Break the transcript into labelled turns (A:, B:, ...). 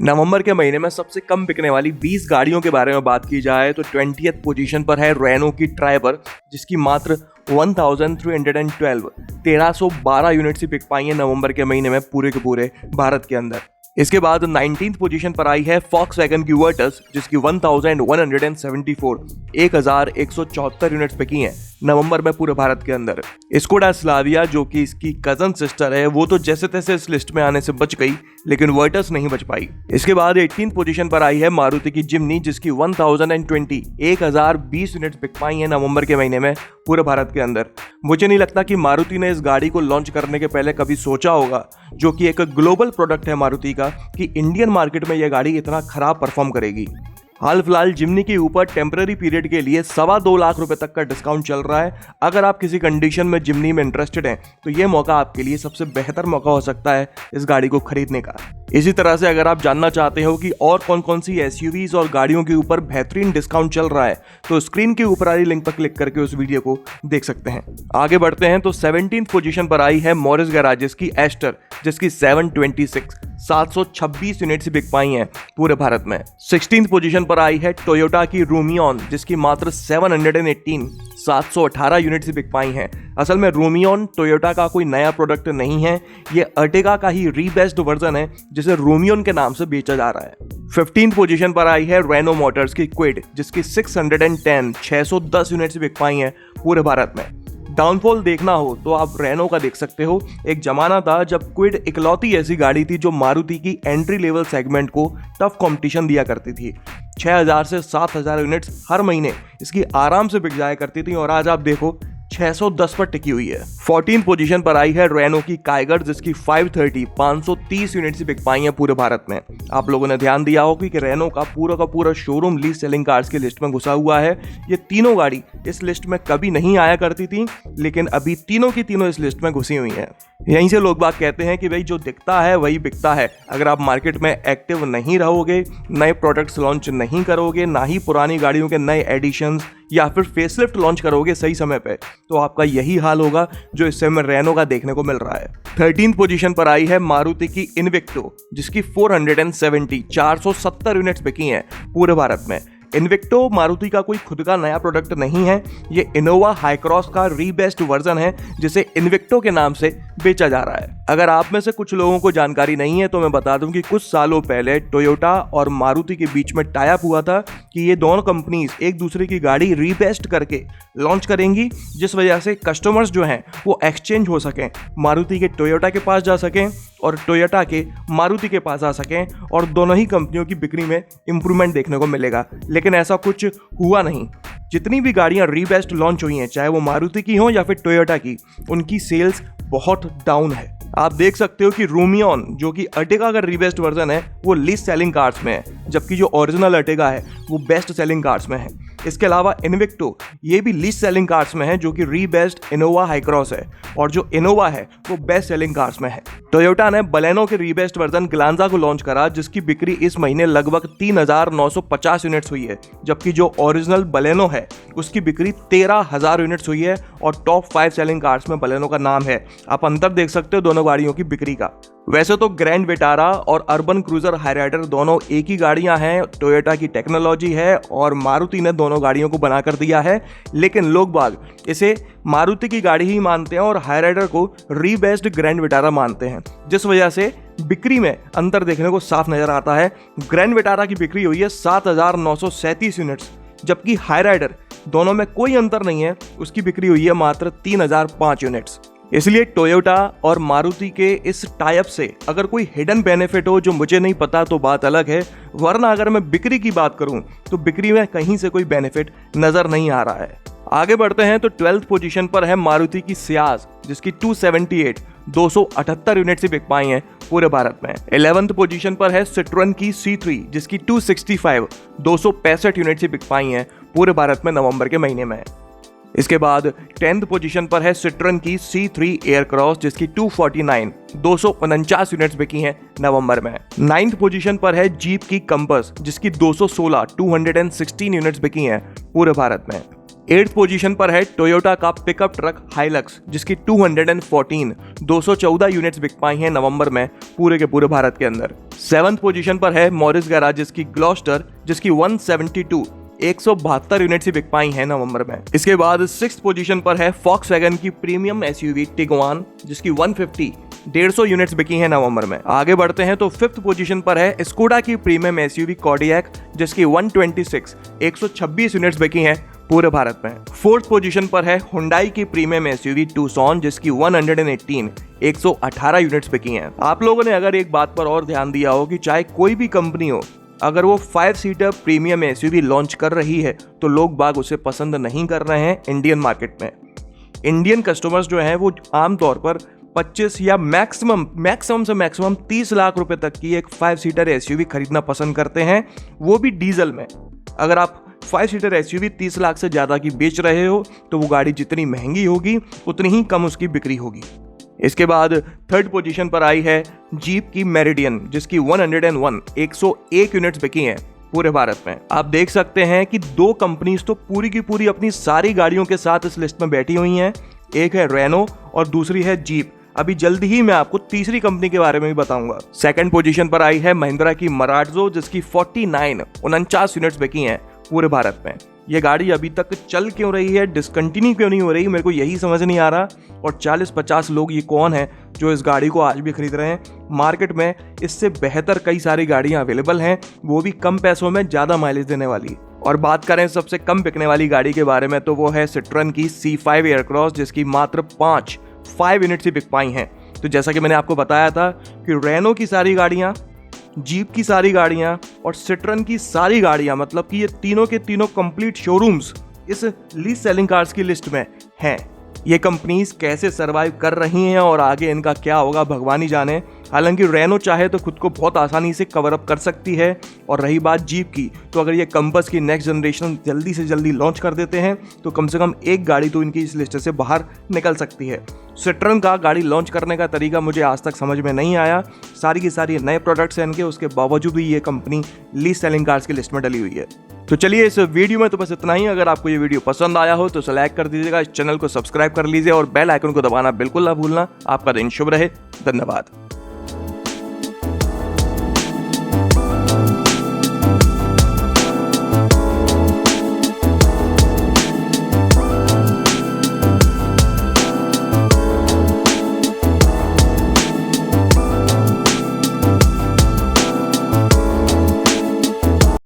A: नवंबर के महीने में सबसे कम बिकने वाली 20 गाड़ियों के बारे में बात की जाए तो 20th पोजीशन पर है रेनो की ट्राइबर, जिसकी मात्र 1312 1312 यूनिट्स ही बिक पाई है नवंबर के महीने में पूरे के पूरे भारत के अंदर। इसके बाद 19th पोजीशन पर आई है फॉक्सवैगन की वर्टस, जिसकी 1174 1174 यूनिट्स बिकी हैं नवंबर में पूरे भारत के अंदर। स्कोडा स्लाविया जो कि इसकी कजन सिस्टर है, वो तो जैसे तैसे इस लिस्ट में आने से बच गई, लेकिन वर्टस नहीं बच पाई। इसके बाद 18th पोजीशन पर आई है मारुति की जिम्नी, जिसकी 1020 यूनिट्स बिक पाई हैं नवंबर के महीने में पूरे भारत के अंदर। मुझे नहीं लगता कि मारुति ने इस गाड़ी को लॉन्च करने के पहले कभी सोचा होगा, जो कि एक ग्लोबल प्रोडक्ट है मारुति का, कि इंडियन मार्केट में यह गाड़ी इतना खराब परफॉर्म करेगी। हाल फिलहाल जिम्नी के ऊपर टेम्पररी पीरियड के लिए 2.25 लाख रुपए तक का डिस्काउंट चल रहा है। अगर आप किसी कंडीशन में जिम्नी में इंटरेस्टेड हैं तो ये मौका आपके लिए सबसे बेहतर मौका हो सकता है इस गाड़ी को खरीदने का। इसी तरह से अगर आप जानना चाहते हो कि और कौन कौन सी एसयूवीज और गाड़ियों के ऊपर बेहतरीन डिस्काउंट चल रहा है, तो स्क्रीन के ऊपर वाली लिंक पर क्लिक करके उस वीडियो को देख सकते हैं। आगे बढ़ते हैं तो 17th पोजीशन पर आई है मॉरिस गैराजेस की एस्टर, जिसकी 726 यूनिट्स बिक पाई हैं पूरे भारत में। 16th पोजीशन पर आई है टोयोटा की रूमियन, जिसकी मात्र 718 यूनिट्स बिक पाई हैं। असल में रूमियन टोयोटा का कोई नया प्रोडक्ट नहीं है, ये अर्टिगा का ही रीबेस्ड वर्जन है जिसे रूमियन के नाम से बेचा जा रहा है। 15th पोजीशन पर आई है रेनो मोटर्स की क्विड, जिसकी 610 यूनिट्स बिक पाई हैं पूरे भारत में। डाउनफॉल देखना हो तो आप रेनो का देख सकते हो। एक जमाना था जब क्विड इकलौती ऐसी गाड़ी थी जो मारुति की एंट्री लेवल सेगमेंट को टफ कंपटीशन दिया करती थी। 6000 से 7000 यूनिट्स हर महीने इसकी आराम से बिक जाया करती थी, और आज आप देखो 610 पर टिकी हुई है। 14th पोजीशन पर आई है रेनो की काइगर, जिसकी 530 यूनिट्स बिक पाई हैं पूरे भारत में। आप लोगों ने ध्यान दिया होगा कि रेनो का पूरा शोरूम लीज सेलिंग कार्स की लिस्ट में घुसा हुआ है। ये तीनों गाड़ी इस लिस्ट में कभी नहीं आया करती थी, लेकिन अभी तीनों की तीनों इस लिस्ट में घुसी हुई हैं। यहीं से लोग बात कहते हैं कि भाई जो दिखता है वही बिकता है। अगर आप मार्केट में एक्टिव नहीं रहोगे, नए प्रोडक्ट्स लॉन्च नहीं करोगे, ना ही पुरानी गाड़ियों के नए एडिशंस या फिर फेसलिफ्ट लॉन्च करोगे सही समय पे, तो आपका यही हाल होगा जो इस समय रेनो का देखने को मिल रहा है। 13th पोजीशन पर आई है मारुति की इन्विक्टो, जिसकी 470 यूनिट्स बिकी हैं पूरे भारत में। इन्विक्टो मारुति का कोई खुद का नया प्रोडक्ट नहीं है, ये इनोवा हाईक्रॉस का रीबेस्ड वर्जन है जिसे इन्विक्टो के नाम से बेचा जा रहा है। अगर आप में से कुछ लोगों को जानकारी नहीं है तो मैं बता दूं कि कुछ सालों पहले टोयोटा और मारुति के बीच में टाई अप हुआ था कि ये दोनों कंपनीज एक दूसरे की गाड़ी रीबेस्ट करके लॉन्च करेंगी, जिस वजह से कस्टमर्स जो हैं वो एक्सचेंज हो सकें, मारुति के टोयोटा के पास जा सकें और टोयोटा के मारुति के पास आ सकें, और दोनों ही कंपनियों की बिक्री में इंप्रूवमेंट देखने को मिलेगा। लेकिन ऐसा कुछ हुआ नहीं। जितनी भी गाड़ियां रीबेस्ट लॉन्च हुई हैं, चाहे वो मारुति की हो या फिर टोयोटा की, उनकी सेल्स बहुत डाउन है। आप देख सकते हो कि रूमियन जो कि अर्टिगा का रीबेस्ट वर्जन है वो लीस्ट सेलिंग कार्स में है, जबकि जो ओरिजिनल अर्टिगा है वो बेस्ट सेलिंग कार्स में है। इसके अलावा इन्विक्टो ये भी लीस्ट सेलिंग कार्स में है, जो कि रीबेस्ट इनोवा हाईक्रॉस है, और जो इनोवा है वो बेस्ट सेलिंग कार्स में है। टोयोटा ने बलेनो के रीबेस्ट वर्जन ग्लांजा को लॉन्च करा, जिसकी बिक्री इस महीने लगभग 3950 यूनिट्स हुई है, जबकि जो ओरिजिनल बलेनो है उसकी बिक्री 13000 यूनिट्स हुई है, और टॉप 5 सेलिंग कार्स में बलेनो का नाम है। आप अंतर देख सकते हो दोनों गाड़ियों की बिक्री का। वैसे तो ग्रैंड विटारा और अर्बन क्रूजर हाईराइडर दोनों एक ही गाड़ियां हैं, टोयोटा की टेक्नोलॉजी है और मारुति ने दोनों गाड़ियों को बनाकर दिया है, लेकिन लोग बाग इसे मारुति की गाड़ी ही मानते हैं और हाईराइडर को रीबेस्ड ग्रैंड विटारा मानते हैं, जिस वजह से बिक्री में अंतर देखने को साफ नजर आता है। ग्रैंड विटारा की बिक्री हुई है 7937 यूनिट्स, जबकि हाईराइडर दोनों में कोई अंतर नहीं है, उसकी बिक्री हुई है मात्र 3005 यूनिट्स। इसलिए टोयोटा और मारुति के इस टाई अप से अगर कोई हिडन बेनिफिट हो जो मुझे नहीं पता तो बात अलग है, वरना अगर मैं बिक्री की बात करूं तो बिक्री में कहीं से कोई बेनिफिट नजर नहीं आ रहा है। आगे बढ़ते हैं तो 12th पोजीशन पर है मारुति की सियाज, जिसकी 278 यूनिट्स ही बिक पाई हैं पूरे भारत में। 11th पोजीशन पर है सिट्रोन की C3, जिसकी 265 यूनिट्स ही बिक पाई हैं पूरे भारत में नवंबर के महीने में। इसके बाद 10th पोजीशन पर है सिट्रोन की C3 एयरक्रॉस, जिसकी 249 यूनिट्स बिकी हैं नवंबर में। 9th पोजीशन पर है जीप की कंपस, जिसकी 216 यूनिट्स बिकी हैं पूरे भारत में। 8th पोजीशन पर है टोयोटा का पिकअप ट्रक हाइलक्स, जिसकी 214 यूनिट्स बिक पाई हैं नवंबर में पूरे के पूरे भारत के अंदर। 7th पोजीशन पर है मॉरिस गैराज की ग्लॉस्टर, जिसकी 172 यूनिट्स ही बिक पाई हैं नवंबर में। इसके बाद 6th पोजीशन पर है फॉक्सवैगन की प्रीमियम एसयूवी टिगुआन, जिसकी 150 यूनिट्स बिकी हैं नवंबर में। आगे बढ़ते हैं तो 5th पोजीशन पर है स्कोडा की प्रीमियम एसयूवी कॉर्डियक, जिसकी 126 यूनिट्स बिकी हैं पूरे भारत में। 4th पोजीशन पर है हुंडई की प्रीमियम एसयूवी टूसॉन, जिसकी 118 यूनिट्स बिकी हैं। आप लोगों ने अगर एक बात पर और ध्यान दिया हो कि चाहे कोई भी कंपनी हो, अगर वो 5 सीटर प्रीमियम एसयूवी लॉन्च कर रही है तो लोग बाग उसे पसंद नहीं कर रहे हैं इंडियन मार्केट में। इंडियन कस्टमर्स जो हैं वो आमतौर पर 25 या मैक्सिमम से मैक्सिमम 30 लाख रुपए तक की एक 5 सीटर एसयूवी खरीदना पसंद करते हैं, वो भी डीजल में। अगर आप 5 सीटर एसयूवी 30 लाख से ज़्यादा की बेच रहे हो तो वो गाड़ी जितनी महंगी होगी उतनी ही कम उसकी बिक्री होगी। इसके बाद 3rd पोजीशन पर आई है जीप की मेरिडियन, जिसकी 101 यूनिट्स बिकी हैं पूरे भारत में। आप देख सकते हैं कि 2 कंपनीज तो पूरी की पूरी अपनी सारी गाड़ियों के साथ इस लिस्ट में बैठी हुई हैं। एक है रेनो और दूसरी है जीप। अभी जल्दी ही मैं आपको तीसरी कंपनी के बारे में भी बताऊंगा। 2nd पोजीशन पर आई है महिंद्रा की मराडजो, जिसकी 49 यूनिट्स बिकी हैं पूरे भारत में। ये गाड़ी अभी तक चल क्यों रही है, डिसकंटिन्यू क्यों नहीं हो रही, मेरे को यही समझ नहीं आ रहा। और 40-50 लोग ये कौन है जो इस गाड़ी को आज भी खरीद रहे हैं। मार्केट में इससे बेहतर कई सारी गाड़ियां अवेलेबल हैं, वो भी कम पैसों में ज़्यादा माइलेज देने वाली। और बात करें सबसे कम बिकने वाली गाड़ी के बारे में तो वो है सिट्रन की C5 एयरक्रॉस, जिसकी मात्र 5 यूनिट्स ही बिक पाई हैं। तो जैसा कि मैंने आपको बताया था कि रेनो की सारी गाड़ियाँ, जीप की सारी गाड़ियां और सिट्रन की सारी गाड़ियां, मतलब कि ये तीनों के तीनों कंप्लीट शोरूम्स इस लीज सेलिंग कार्स की लिस्ट में हैं। ये कंपनीज कैसे सरवाइव कर रही हैं और आगे इनका क्या होगा भगवान ही जाने। हालांकि रेनो चाहे तो खुद को बहुत आसानी से कवर अप कर सकती है। और रही बात जीप की, तो अगर ये कंपस की नेक्स्ट जनरेशन जल्दी से जल्दी लॉन्च कर देते हैं तो कम से कम एक गाड़ी तो इनकी इस लिस्ट से बाहर निकल सकती है। सिट्रन का गाड़ी लॉन्च करने का तरीका मुझे आज तक समझ में नहीं आया। सारी की सारी नए प्रोडक्ट्स हैं इनके, उसके बावजूद भी ये कंपनी लीज सेलिंग कार्स की लिस्ट में डली हुई है। तो चलिए इस वीडियो में तो बस इतना ही। अगर आपको ये वीडियो पसंद आया हो तो लाइक कर दीजिएगा, इस चैनल को सब्सक्राइब कर लीजिए और बेल आइकन को दबाना बिल्कुल ना भूलना। आपका दिन शुभ रहे। धन्यवाद।